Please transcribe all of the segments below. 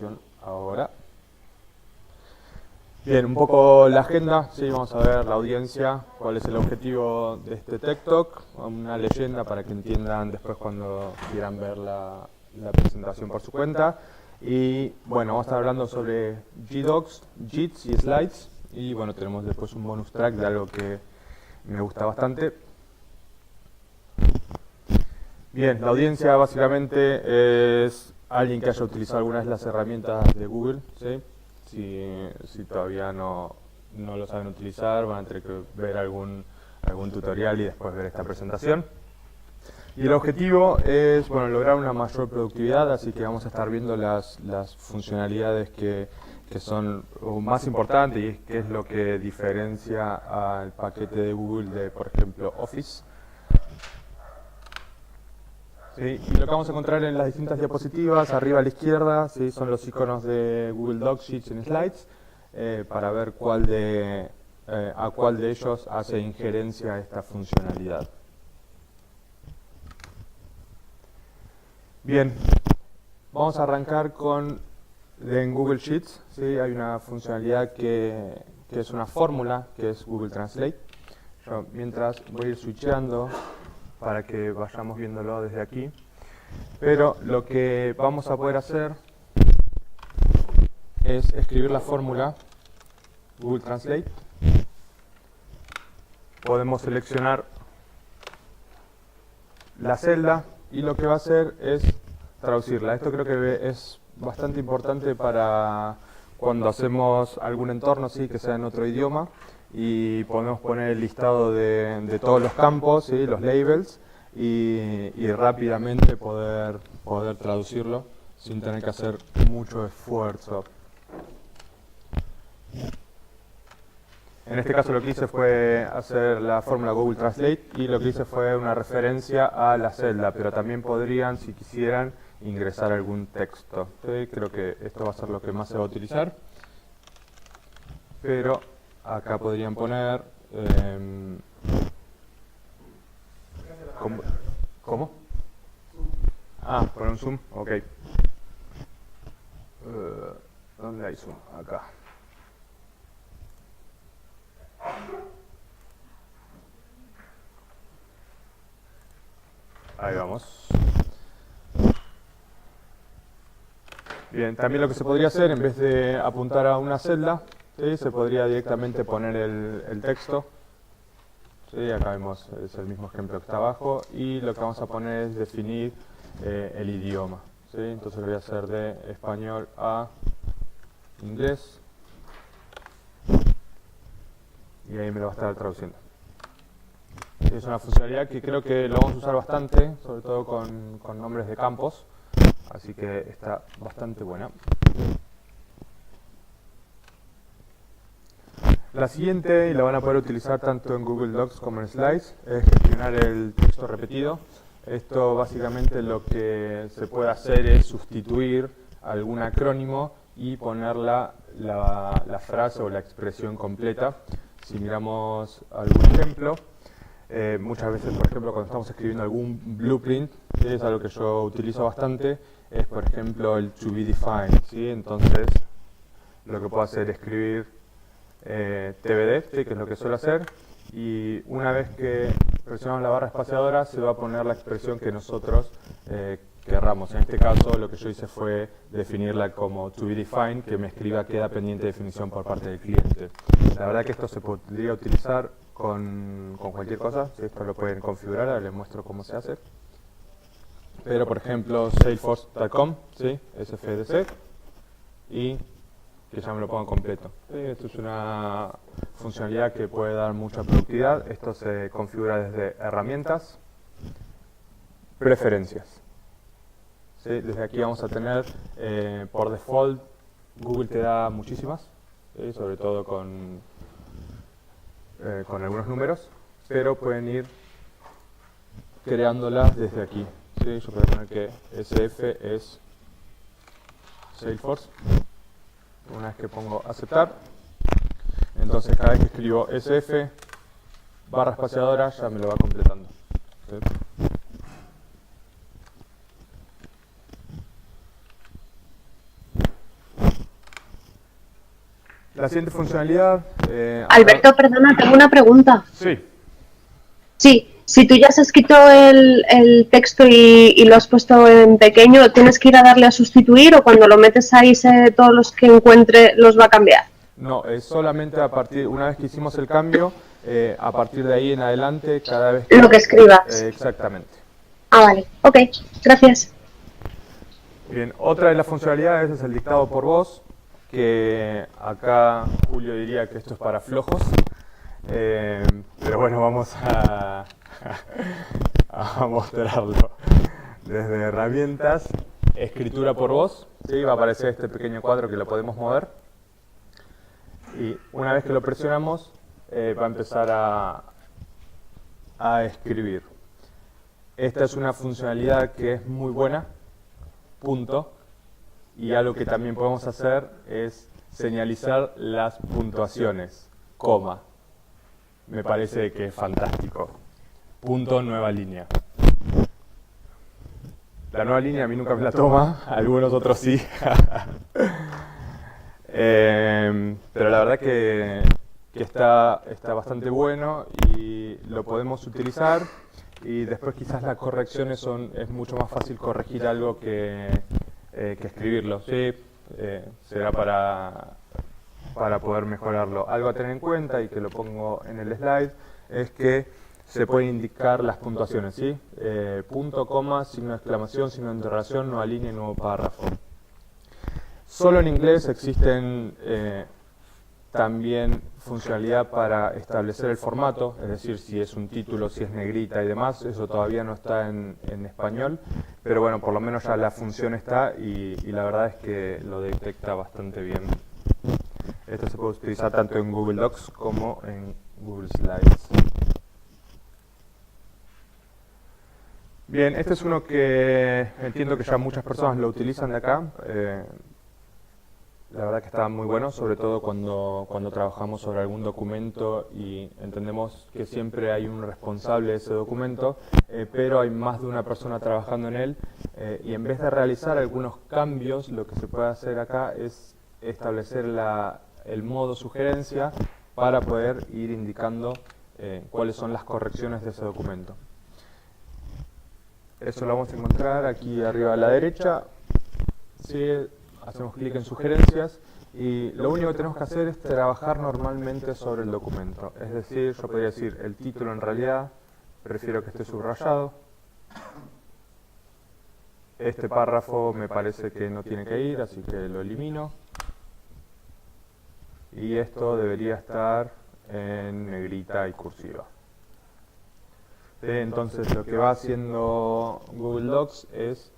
presentación ahora. Bien, un poco la agenda, sí, vamos a ver la audiencia, cuál es el objetivo de este Tech Talk, una leyenda para que entiendan después cuando quieran ver la presentación por su cuenta. Y bueno, vamos a estar hablando sobre GDocs, JITs y Slides. Y bueno, tenemos después un bonus track de algo que me gusta bastante. Bien, la audiencia básicamente es alguien que haya utilizado alguna vez las herramientas de Google, ¿sí? Si todavía no lo saben utilizar, van a tener que ver algún tutorial y después ver esta presentación. Y el objetivo es lograr una mayor productividad, así que vamos a estar viendo las funcionalidades que son más importantes y qué es lo que diferencia al paquete de Google de, por ejemplo, Office. Sí, y lo que vamos a encontrar en las distintas diapositivas, arriba a la izquierda, ¿sí? Son los iconos de Google Docs, Sheets y Slides, para ver a cuál de ellos hace injerencia esta funcionalidad. Bien, vamos a arrancar en Google Sheets, ¿sí? Hay una funcionalidad que es una fórmula, que es Google Translate. Yo mientras voy a ir switchando para que vayamos viéndolo desde aquí. Pero lo que vamos a poder hacer es escribir la fórmula Google Translate. Podemos seleccionar la celda y lo que va a hacer es traducirla. Esto creo que es bastante importante para cuando hacemos algún entorno, ¿sí? Que sea en otro idioma, y podemos poner el listado de todos los campos, ¿sí? Los labels, y rápidamente poder traducirlo sin tener que hacer mucho esfuerzo. En este caso lo que hice fue hacer la fórmula Google Translate y lo que hice fue una referencia a la celda, pero también podrían, si quisieran, ingresar algún texto. ¿Sí? Creo que esto va a ser lo que más se va a utilizar, pero acá podrían poner... ¿Cómo? Ah, poner un zoom, ok. ¿Dónde hay zoom? Acá. Ahí vamos. Bien, también lo que se podría hacer, en vez de apuntar a una celda, ¿sí? Se podría directamente poner el texto. Sí, acá vemos, es el mismo ejemplo que está abajo, y lo que vamos a poner es definir el idioma. ¿Sí? Entonces lo voy a hacer de español a inglés, y ahí me lo va a estar traduciendo. Es una funcionalidad que creo que lo vamos a usar bastante, sobre todo con nombres de campos, así que está bastante buena. La siguiente, y la van a poder utilizar tanto en Google Docs como en Slides, es gestionar el texto repetido. Esto básicamente lo que se puede hacer es sustituir algún acrónimo y poner la frase o la expresión completa. Si miramos algún ejemplo, muchas veces, por ejemplo, cuando estamos escribiendo algún blueprint, ¿sí? Es algo que yo utilizo bastante, es por ejemplo el to be defined, ¿sí? Entonces, lo que puedo hacer es escribir TBD, ¿sí? Que es lo que suelo hacer, y una vez que presionamos la barra espaciadora se va a poner la expresión que nosotros querramos. En este caso lo que yo hice fue definirla como to be defined, que me escriba queda pendiente de definición por parte del cliente. La verdad que esto se podría utilizar con cualquier cosa, ¿sí? Esto lo pueden configurar, ahora les muestro cómo se hace. Pero por ejemplo salesforce.com, ¿sí? SFDC, y que ya me lo pongo completo. Esto es una funcionalidad que puede dar mucha productividad. Esto se configura desde herramientas, preferencias. ¿Sí? Desde aquí vamos a tener, por default, Google te da muchísimas, ¿sí? Sobre todo con algunos números, pero pueden ir creándolas desde aquí. ¿Sí? Yo puedo poner que SF es Salesforce. Una vez que pongo aceptar, entonces cada vez que escribo SF barra espaciadora ya me lo va completando. ¿Sí? La siguiente funcionalidad... Alberto, perdona, tengo una pregunta. Sí. Sí, si tú ya has escrito el texto y lo has puesto en pequeño, ¿tienes que ir a darle a sustituir o cuando lo metes ahí todos los que encuentre los va a cambiar? No, es solamente una vez que hicimos el cambio, a partir de ahí en adelante, cada vez Lo que escribas. Exactamente. Vale, ok, gracias. Bien, otra de las funcionalidades es el dictado por voz, que acá Julio diría que esto es para flojos, pero bueno, vamos a mostrarlo. Desde herramientas, escritura por voz, ¿sí? Va a aparecer este pequeño cuadro que lo podemos mover. Y una vez que lo presionamos, va a empezar a escribir. Esta es una funcionalidad que es muy buena, punto. Y algo que también podemos hacer es señalizar las puntuaciones, coma. Me parece que es fantástico. Punto, nueva línea. La nueva línea a mí nunca me la toma, algunos otros sí. Pero la verdad que está bastante bueno y lo podemos utilizar, y después quizás las correcciones es mucho más fácil corregir algo que escribirlo. Sí, será para poder mejorarlo. Algo a tener en cuenta, y que lo pongo en el slide, es que se pueden indicar las puntuaciones, ¿sí? Punto, coma, signo de exclamación, signo de interrogación, nueva línea y nuevo párrafo. Solo en inglés existen también funcionalidad para establecer el formato, es decir, si es un título, si es negrita y demás. Eso todavía no está en español, pero bueno, por lo menos ya la función está, y la verdad es que lo detecta bastante bien. Esto se puede utilizar tanto en Google Docs como en Google Slides. Bien, este es uno que entiendo que ya muchas personas lo utilizan de acá. La verdad que está muy bueno, sobre todo cuando trabajamos sobre algún documento y entendemos que siempre hay un responsable de ese documento, pero hay más de una persona trabajando en él, y en vez de realizar algunos cambios, lo que se puede hacer acá es establecer el modo sugerencia para poder ir indicando cuáles son las correcciones de ese documento. Eso lo vamos a encontrar aquí arriba a la derecha. Sí, hacemos clic en sugerencias y lo único que tenemos que hacer es trabajar normalmente sobre el documento. Es decir, yo podría decir el título, en realidad prefiero que esté subrayado. Este párrafo me parece que no tiene que ir, así que lo elimino. Y esto debería estar en negrita y cursiva. Entonces lo que va haciendo Google Docs es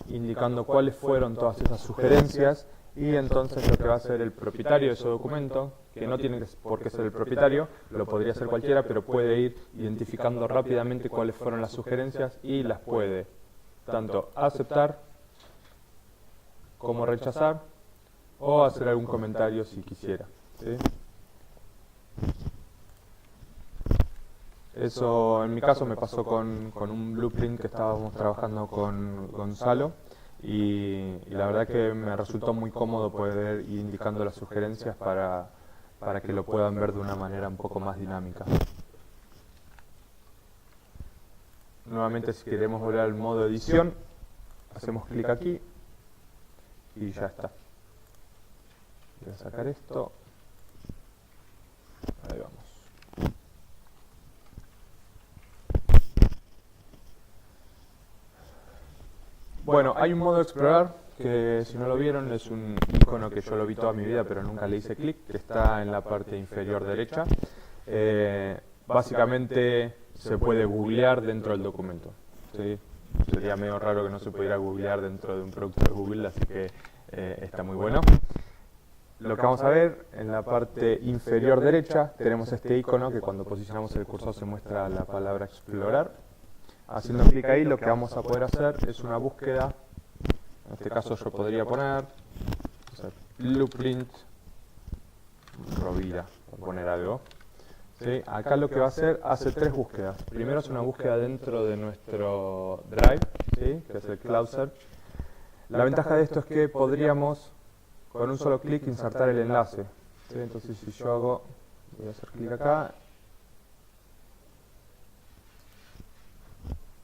indicando cuáles fueron todas esas sugerencias, y entonces lo que va a hacer el propietario de ese documento, que no tiene por qué ser el propietario, lo podría ser cualquiera, pero puede ir identificando rápidamente cuáles fueron las sugerencias y las puede tanto aceptar como rechazar, o hacer algún comentario si quisiera, ¿sí? Eso en mi caso me pasó con un blueprint que estábamos trabajando con Gonzalo, y la verdad que me resultó muy cómodo poder ir indicando las sugerencias para que lo puedan ver de una manera un poco más dinámica. Nuevamente, si queremos volver al modo edición, hacemos clic aquí y ya está. Voy a sacar esto. Ahí vamos. Bueno, hay un modo de explorar que, si no lo vieron, es un icono que yo lo vi toda mi vida pero nunca le hice clic, que está en la parte inferior derecha. Básicamente se puede googlear dentro del documento, ¿sí? Sería medio raro que no se pudiera googlear dentro de un producto de Google, así que está muy bueno. Lo que vamos a ver en la parte inferior derecha, tenemos este icono que cuando posicionamos el cursor se muestra la palabra explorar. Haciendo clic ahí, lo que vamos a poder hacer es una búsqueda. En este caso yo podría poner blueprint Rovira, por poner algo. ¿Sí? Acá lo que va a hacer, hace tres búsquedas. Primero es una búsqueda dentro de nuestro Drive, ¿sí? Que es el Cloud Search. La ventaja de esto es que podríamos, con un solo clic, insertar el enlace. ¿sí? Entonces si yo hago, voy a hacer clic acá,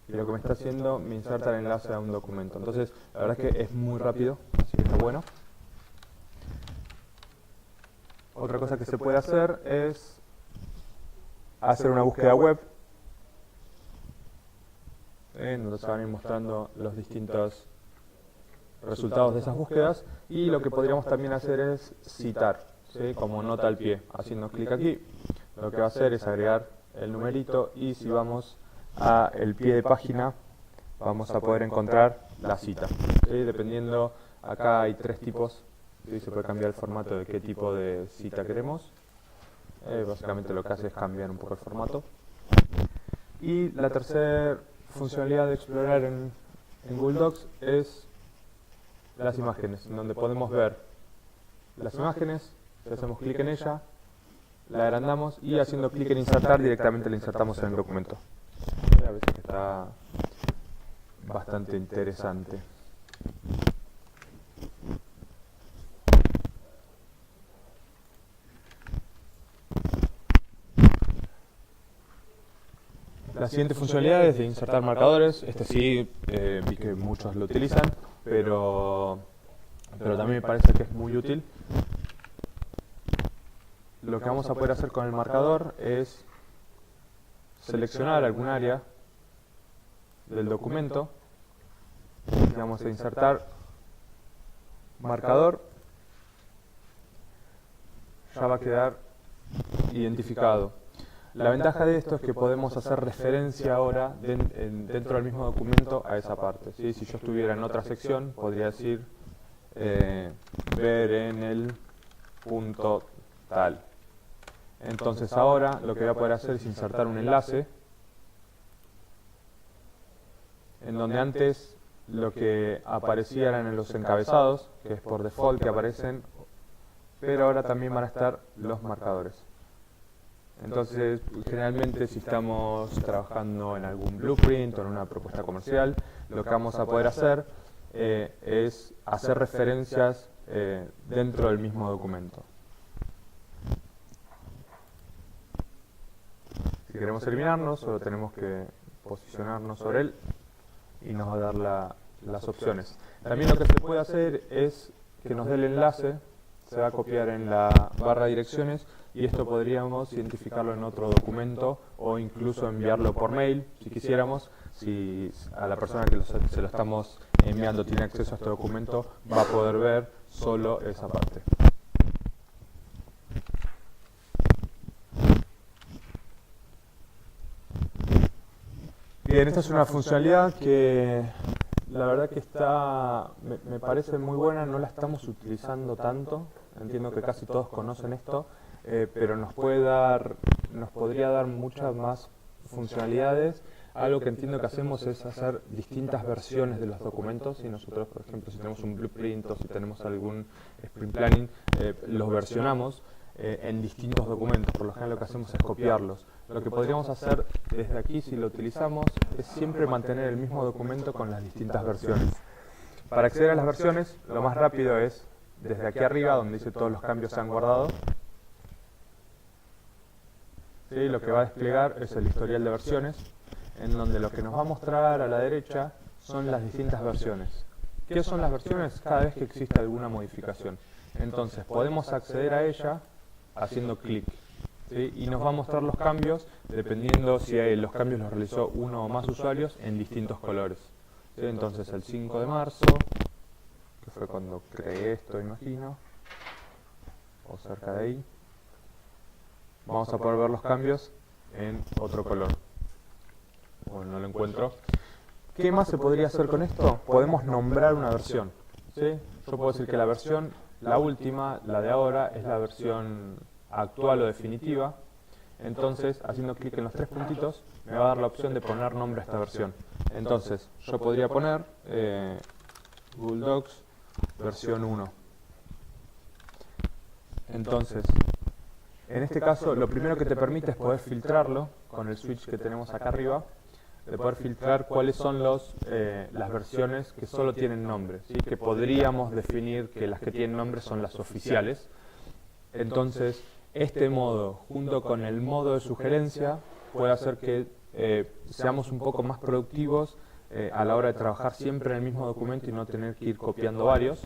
y lo que me está haciendo, me inserta el enlace a un documento. Entonces, la verdad es que es muy rápido, así que está bueno. Otra cosa que se puede hacer es hacer una búsqueda web, donde se van a ir mostrando los distintos resultados de esas búsquedas, y lo que podríamos también hacer es citar, ¿sí? Como nota al pie. Haciendo clic aquí, lo que va a hacer es agregar el numerito, y si vamos a el pie de página vamos a poder encontrar la cita, ¿sí? Dependiendo, acá hay 3 tipos, ¿sí? Se puede cambiar el formato de qué tipo de cita queremos. Básicamente lo que hace es cambiar un poco el formato. Y la tercera funcionalidad de explorar en Google Docs es las imágenes, donde podemos ver las imágenes. Si hacemos clic en ella, la agrandamos, y haciendo clic en insertar directamente la insertamos en el documento. A veces está bastante interesante. La siguiente funcionalidad es de insertar marcadores. Este sí, vi que muchos lo utilizan, pero también me parece que es muy útil. Lo que vamos a poder hacer con el marcador es seleccionar algún área del documento, y vamos a insertar marcador. Ya va a quedar identificado. La ventaja de esto es que podemos hacer referencia ahora dentro del mismo documento a esa parte, ¿sí? Si yo estuviera en otra sección, podría decir ver en el punto tal. Entonces ahora lo que voy a poder hacer es insertar un enlace, en donde antes lo que aparecía eran en los encabezados, que es por default que aparecen, pero ahora también van a estar los marcadores. Entonces, generalmente si estamos trabajando en algún blueprint o en una propuesta comercial, lo que vamos a poder hacer es hacer referencias dentro del mismo documento. Si queremos eliminarnos, solo tenemos que posicionarnos sobre él y nos va a dar las opciones. También lo que se puede hacer es que nos dé el enlace, se va a copiar en la barra de direcciones, y esto podríamos identificarlo en otro documento o incluso enviarlo por mail si quisiéramos. Si a la persona que se lo estamos enviando tiene acceso a este documento, va a poder ver solo esa parte. Bien, esta es una funcionalidad que la verdad que me parece muy buena. No la estamos utilizando tanto, entiendo que casi todos conocen esto, pero nos podría dar muchas más funcionalidades. Algo que entiendo que hacemos es hacer distintas versiones de los documentos. Y nosotros, por ejemplo, si tenemos un blueprint o si tenemos algún sprint planning, los versionamos en distintos documentos. Por lo general lo que hacemos es copiarlos. Lo que podríamos hacer desde aquí, si lo utilizamos, es siempre mantener el mismo documento con las distintas versiones. Para acceder a las versiones, lo más rápido es desde aquí arriba, donde dice todos los cambios se han guardado. ¿Sí? Lo que va a desplegar es el historial de versiones, en donde lo que nos va a mostrar a la derecha son las distintas versiones. ¿Qué son las versiones? Cada vez que existe alguna modificación. Entonces podemos acceder a ella haciendo clic, ¿sí? Y nos va a mostrar los cambios dependiendo si los cambios los realizó uno o más usuarios en distintos colores, ¿sí? Entonces el 5 de marzo, que fue cuando creé esto, imagino, o cerca de ahí, vamos a poder ver los cambios en otro color. Bueno, no lo encuentro. ¿Qué más se podría hacer con esto? Podemos nombrar una versión, ¿sí? Yo puedo decir que la versión, la última, la de ahora, es la versión actual o definitiva. Entonces, haciendo clic en los 3 puntitos, me va a dar la opción de poner nombre a esta versión. Entonces, yo podría poner Google Docs versión 1. Entonces, en este caso, lo primero que te permite es poder filtrarlo con el switch que tenemos acá arriba, de poder filtrar cuáles son las versiones que solo tienen nombre, ¿sí? Que podríamos definir que las que tienen nombre son las oficiales. Entonces, este modo, junto con el modo de sugerencia, puede hacer que seamos un poco más productivos a la hora de trabajar siempre en el mismo documento y no tener que ir copiando varios.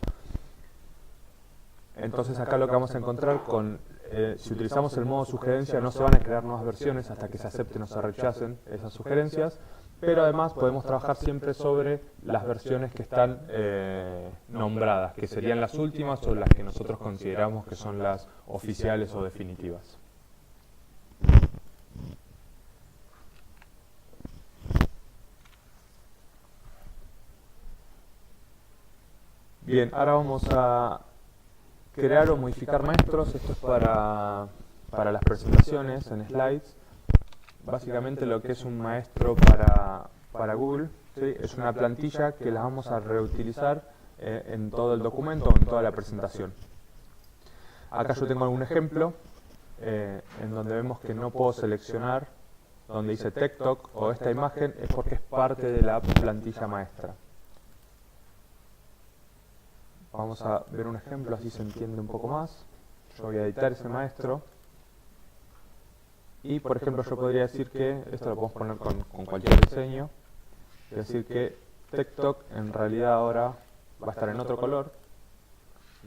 Entonces acá lo que vamos a encontrar si utilizamos el modo sugerencia, no se van a crear nuevas versiones hasta que se acepten o se rechacen esas sugerencias, pero además podemos trabajar siempre sobre las versiones que están nombradas, que serían las últimas o las que nosotros consideramos que son las oficiales o definitivas. Bien, ahora vamos a crear o modificar maestros. Esto es para las presentaciones en slides. Básicamente lo que es un maestro para Google, ¿sí? Es una plantilla que la vamos a reutilizar en todo el documento o en toda la presentación. Acá yo tengo algún ejemplo en donde vemos que no puedo seleccionar donde dice TikTok o esta imagen, es porque es parte de la plantilla maestra. Vamos a ver un ejemplo, así se entiende un poco más. Yo voy a editar ese maestro. Y, por ejemplo, yo podría decir que, esto lo podemos poner con cualquier diseño, es decir que TikTok en realidad ahora va a estar en otro color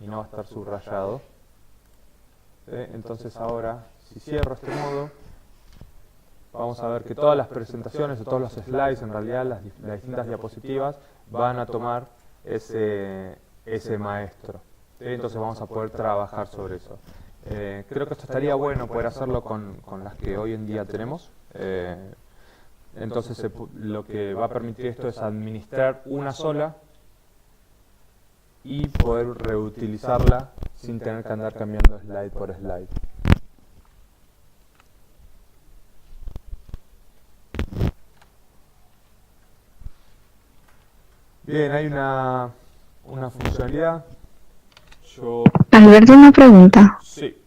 y no va a estar subrayado. Entonces ahora, si cierro este modo, vamos a ver que todas las presentaciones o todos los slides, en realidad las distintas diapositivas, van a tomar ese maestro. Entonces vamos a poder trabajar sobre eso. Creo que esto estaría bueno poder hacerlo con las que hoy en día tenemos. Entonces lo que va a permitir esto es administrar una sola y poder reutilizarla sin tener que andar cambiando slide por slide. Bien, hay una funcionalidad. Alberto, una pregunta. Sí.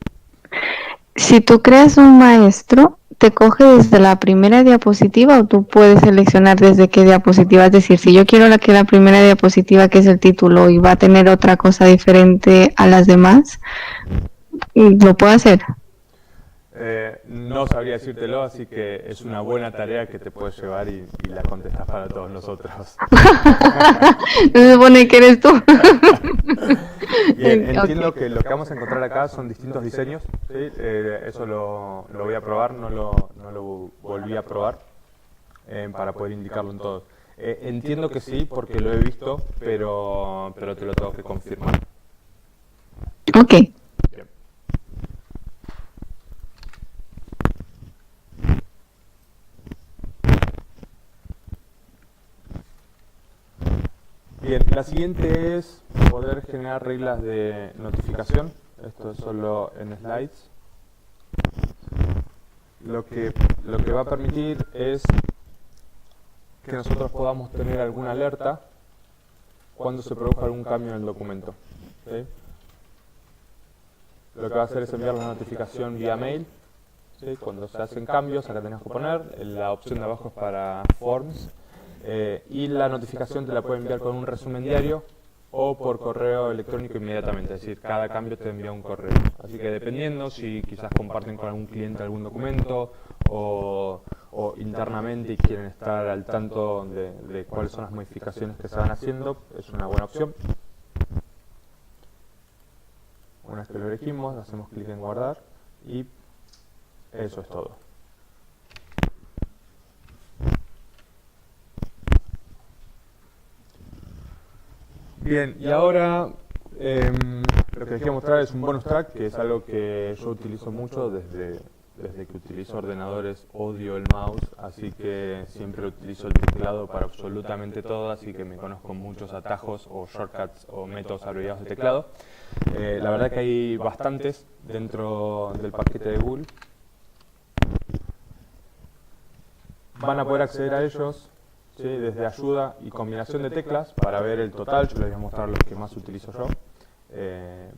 Si tú creas un maestro, ¿te coge desde la primera diapositiva o tú puedes seleccionar desde qué diapositiva? Es decir, si yo quiero que la primera diapositiva, que es el título, y va a tener otra cosa diferente a las demás, ¿lo puedo hacer? No sabría decírtelo, así que es una buena tarea que te puedes llevar y la contestas para todos nosotros. No se supone que eres tú. Bien, entiendo que lo que vamos a encontrar acá son distintos diseños, ¿sí? Eso lo voy a probar, no lo volví a probar para poder indicarlo en todos. Entiendo que sí, porque lo he visto, pero te lo tengo que confirmar. Ok. Bien. Bien, la siguiente es poder generar reglas de notificación. Esto es solo en slides. Lo que va a permitir es que nosotros podamos tener alguna alerta cuando se produzca algún cambio en el documento. ¿Sí? Lo que va a hacer es enviar la notificación vía mail. ¿Sí? Cuando se hacen cambios, acá tenemos que poner, la opción de abajo es para Forms. Y la notificación te la puede enviar con un resumen diario o por correo electrónico inmediatamente, es decir, cada cambio te envía un correo. Así que dependiendo si quizás comparten con algún cliente algún documento o internamente y quieren estar al tanto de cuáles son las modificaciones que se van haciendo, es una buena opción. Una vez que lo elegimos, hacemos clic en guardar y eso es todo. Bien, y ahora lo que les quiero mostrar es un bonus track, que es algo que yo utilizo mucho desde que utilizo ordenadores, odio el mouse, así que siempre utilizo el teclado para absolutamente todo, así que me conozco muchos atajos o shortcuts o métodos abreviados de teclado. La verdad que hay bastantes dentro del paquete de Google. Van a poder acceder a ellos, ¿sí? Desde ayuda y combinación de teclas para ver el total. Yo les voy a mostrar los que más utilizo yo,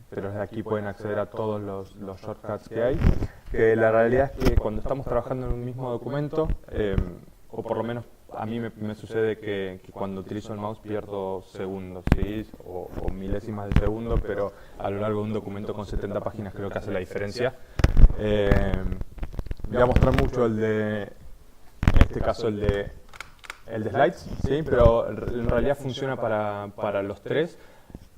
pero desde aquí pueden acceder a todos los shortcuts que hay. Que la realidad es que cuando estamos trabajando en un mismo documento, o por lo menos a mí me sucede que cuando utilizo el mouse pierdo segundos, ¿sí? o milésimas de segundo, pero a lo largo de un documento con 70 páginas creo que hace la diferencia. Voy a mostrar mucho en este caso el de slides, ¿sí? Pero en realidad funciona para los tres.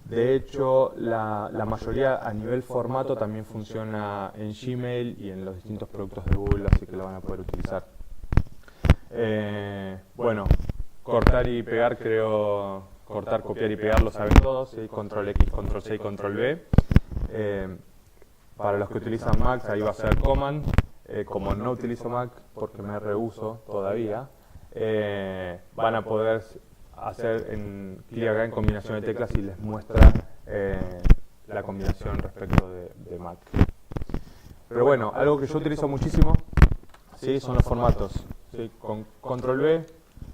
De hecho, la mayoría a nivel formato también funciona en Gmail y en los distintos productos de Google, así que lo van a poder utilizar. Bueno, cortar y pegar, cortar, copiar y pegar lo saben todos, ¿sí? Control X, Control C y Control V. Para los que utilizan Mac, ahí va a ser Command. Como no utilizo Mac porque me rehúso todavía, van a poder hacer clic acá en combinación de teclas y les muestra la combinación respecto de Mac. Pero bueno, algo que yo utilizo muchísimo, ¿sí? Son los formatos, ¿sí? Con Control V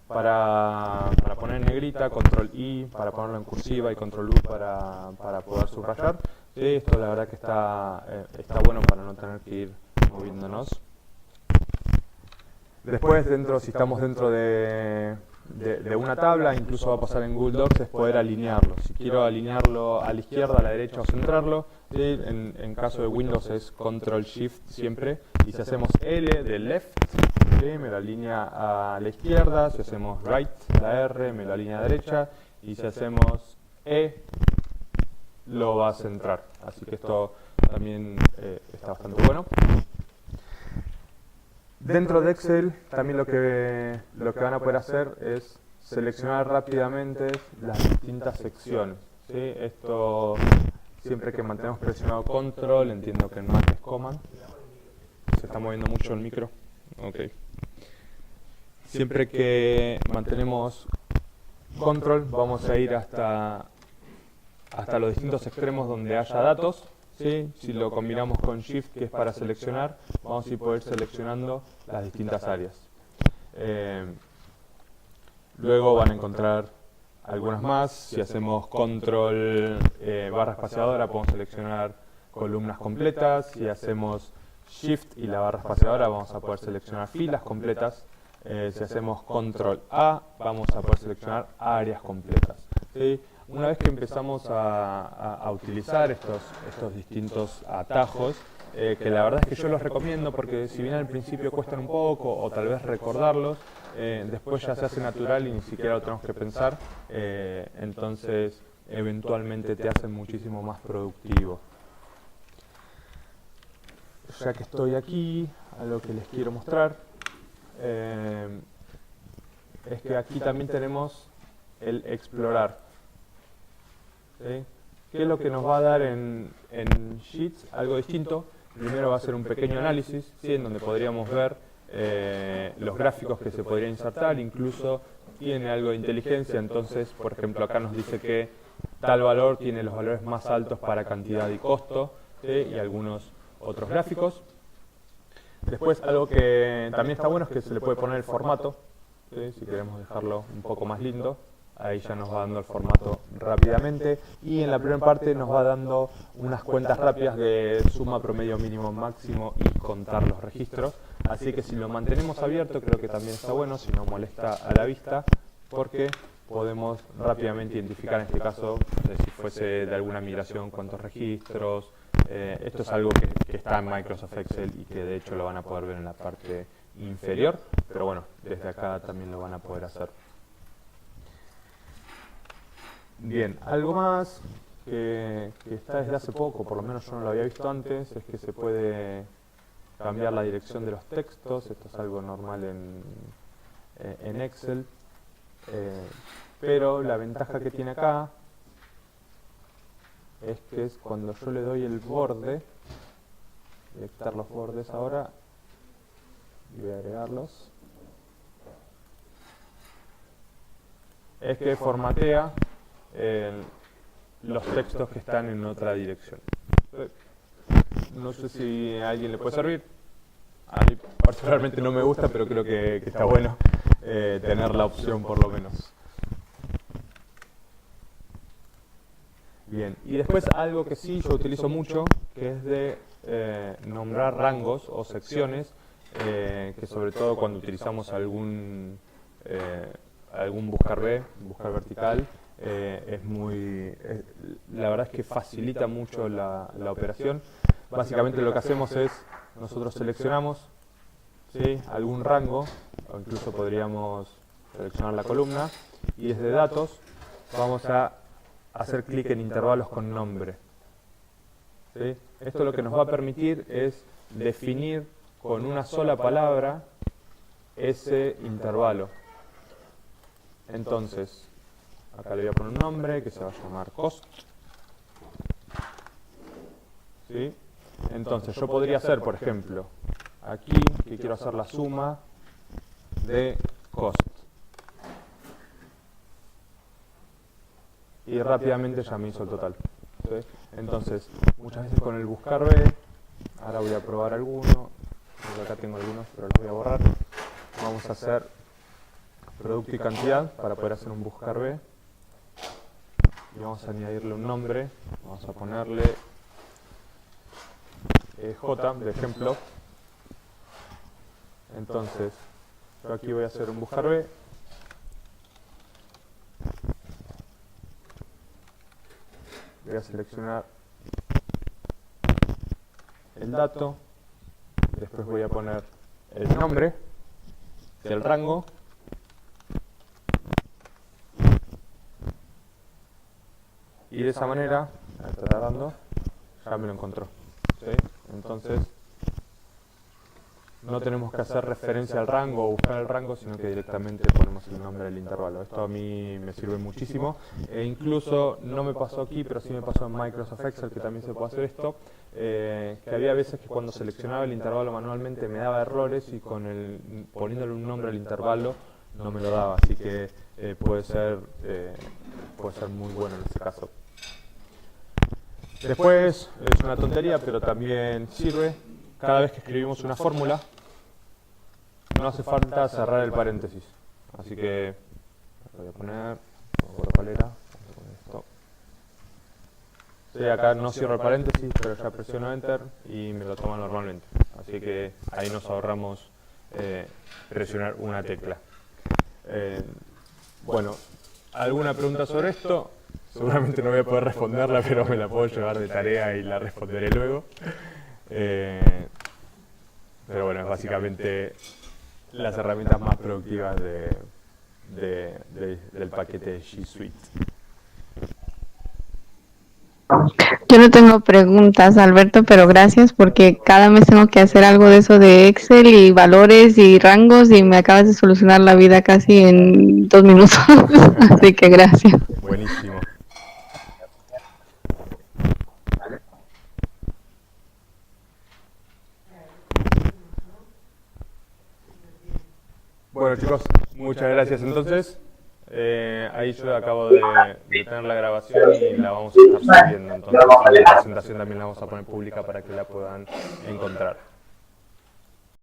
para poner en negrita, Control I para ponerlo en cursiva y Control U para poder subrayar. Sí, esto la verdad que está bueno para no tener que ir moviéndonos. Después, si estamos dentro de una tabla, incluso va a pasar en Google Docs, es poder alinearlo. Si quiero alinearlo a la izquierda, a la derecha o centrarlo, ¿sí? En caso de Windows es Control Shift siempre. Y si hacemos L de left, ¿sí? Me lo alinea a la izquierda. Si hacemos right, la R, me lo alinea a la derecha. Y si hacemos E, lo va a centrar. Así que esto también está bastante bueno. Dentro de Excel también lo que van a poder hacer es seleccionar rápidamente las distintas secciones, ¿sí? Esto siempre que mantenemos presionado Control, entiendo que en Mac es Command. Se está moviendo mucho el micro. Okay. Siempre que mantenemos Control vamos a ir hasta los distintos extremos donde haya datos. ¿Sí? Si lo combinamos con Shift, que es para seleccionar, vamos a poder ir seleccionando las distintas áreas. Luego van a encontrar algunas más. Si hacemos Control barra espaciadora, podemos seleccionar columnas completas. Si hacemos Shift y la barra espaciadora, vamos a poder seleccionar filas completas. Si hacemos Control A, vamos a poder seleccionar áreas completas, ¿sí? Una vez que empezamos a utilizar estos distintos atajos, que la verdad es que yo los recomiendo porque si bien al principio cuestan un poco o tal vez recordarlos, después ya se hace natural y ni siquiera lo tenemos que pensar, entonces eventualmente te hacen muchísimo más productivo. Ya que estoy aquí, algo que les quiero mostrar es que aquí también tenemos el explorar. ¿Sí? ¿Qué es lo que nos va a dar en Sheets? Algo distinto. Primero va a ser un pequeño análisis, ¿sí? En donde podríamos ver los gráficos que se podrían insertar, incluso tiene algo de inteligencia, entonces por ejemplo acá nos dice que tal valor tiene los valores más altos para cantidad y costo, ¿sí? Y algunos otros gráficos. Después algo que también está bueno es que se le puede poner el formato, ¿sí? Si queremos dejarlo un poco más lindo. Ahí ya nos va dando el formato rápidamente y en la primera parte nos va dando unas cuentas rápidas de suma, promedio, mínimo, máximo y contar los registros. Así que si lo mantenemos abierto creo que también está bueno, si no molesta a la vista, porque podemos rápidamente identificar en este caso si fuese de alguna migración cuántos registros. Esto es algo que está en Microsoft Excel y que de hecho lo van a poder ver en la parte inferior, pero bueno, desde acá también lo van a poder hacer. Bien, algo más que está desde hace poco, por lo menos yo no lo había visto antes, es que se puede cambiar la dirección de los textos. Esto es algo normal en Excel, pero la ventaja que tiene acá es que es cuando yo le doy el borde, voy a quitar los bordes ahora y voy a agregarlos, es que formatea los textos que están en otra dirección. No sé si a alguien le puede servir. A mí particularmente no me gusta, pero creo que está bueno tener la opción por lo menos. Bien, y después algo que sí yo utilizo mucho, que es de nombrar rangos o secciones, que sobre todo cuando utilizamos algún algún buscar B, buscar vertical, la verdad es que facilita mucho la operación. Básicamente lo que hacemos es, nosotros seleccionamos, ¿sí?, algún rango, o incluso podríamos seleccionar la columna, y desde datos vamos a hacer clic en intervalos con nombre. ¿Sí? Esto lo que nos va a permitir es definir con una sola palabra ese intervalo. Entonces, acá le voy a poner un nombre que se va a llamar cost. ¿Sí? Entonces yo podría hacer, por ejemplo, aquí que quiero hacer la suma de cost. Y rápidamente ya me hizo el total. ¿Sí? Entonces, muchas veces con el buscar B, ahora voy a probar alguno, acá tengo algunos pero los voy a borrar. Vamos a hacer producto y cantidad para poder hacer un buscar B. Y vamos a añadirle un nombre, vamos a ponerle J de ejemplo. Entonces, yo aquí voy a hacer un buscar B. Voy a seleccionar el dato, después voy a poner el nombre del rango y de esa manera, ya me lo encontró. ¿Sí? Entonces, no tenemos que hacer referencia al rango o buscar el rango, sino que directamente ponemos el nombre del intervalo. Esto a mí me sirve muchísimo. E incluso, no me pasó aquí, pero sí me pasó en Microsoft Excel, que también se puede hacer esto, que había veces que cuando seleccionaba el intervalo manualmente me daba errores y poniéndole un nombre al intervalo no me lo daba. Así que puede ser muy bueno en este caso. Después, es una tontería, pero también sirve. Cada vez que escribimos una fórmula, no hace falta cerrar el paréntesis. Así que lo voy a poner, no me acuerdo cuál era, vamos a poner esto. Sí, acá no cierro el paréntesis, pero ya presiono Enter y me lo toma normalmente. Así que ahí nos ahorramos presionar una tecla. Bueno, ¿alguna pregunta sobre esto? Seguramente no voy a poder responderla, pero me la puedo llevar de tarea y la responderé luego. Pero bueno, es básicamente las herramientas más productivas del paquete G Suite. Yo no tengo preguntas, Alberto, pero gracias porque cada mes tengo que hacer algo de eso de Excel y valores y rangos y me acabas de solucionar la vida casi en 2 minutos. Así que gracias. Buenísimo. Bueno chicos, muchas gracias entonces. Ahí yo acabo de tener la grabación y la vamos a estar subiendo, entonces la presentación también la vamos a poner pública para que la puedan encontrar.